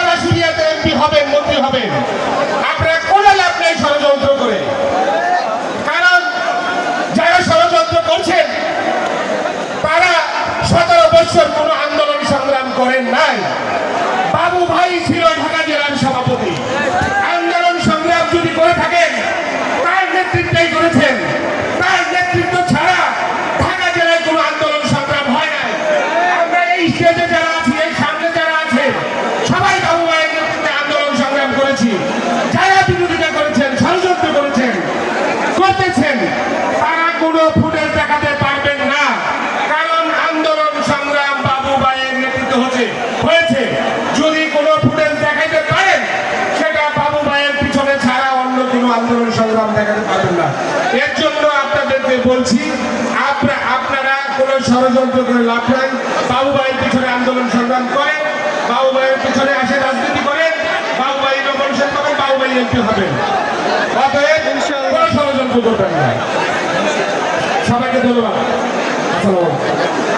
আপনারা সিরিয়াতে এমপি হবেন, মন্ত্রী হবেন, আপনারা কোনো লাভ নেই ষড়যন্ত্র করে। কারণ যারা ষড়যন্ত্র করছেন তারা 17 বছর কোনো আন্দোলন সংগ্রাম করেন নাই। বাবু ভাই ছিল ঢাকা জেলার সভাপতি। আন্দোলন সংগ্রাম যদি করে থাকেন তার নেতৃত্বেই করেছেন। তার নেতৃত্ব ছাড়া ঢাকা জেলায় কোনো আন্দোলন সংগ্রাম হয় নাই। আমরা এই স্টেজে যারা আছি, এই সামনে যারা আছে, সবাই বাবু ভাইয়ের নেতৃত্বে আন্দোলন সংগ্রাম করেছি। যারা বিরোধিতা করেছেন, ষড়যন্ত্র করেছেন, করতেছেন, তারা কোনো ফুটেজ দেখাতে পারবেন না। কারণ আন্দোলন সংগ্রাম বাবু ভাইয়ের নেতৃত্ব হয়েছে। যদি কোনো ফুটেজ দেখাতে পারেন সেটা বাবু ভাইয়ের পিছনে ছাড়া অন্য কোনো আন্দোলন সংগ্রাম দেখাতে পারবেন না। এর জন্য আপনাদেরকে বলছি, আপনারা কোনো ষড়যন্ত্র করে লাভ নাই। বাবু ভাইয়ের পিছনে আন্দোলন সংগ্রাম করেন, বাবু ভাইয়ের পিছনে আসে রাজনীতি করেন, বাবু ভাই নমিনেশন পাবেন, বাবু ভাই এমপি হবেন। অতএব কোনো ষড়যন্ত্র করবেন না। সবাইকে ধন্যবাদ। আসসালামু আলাইকুম।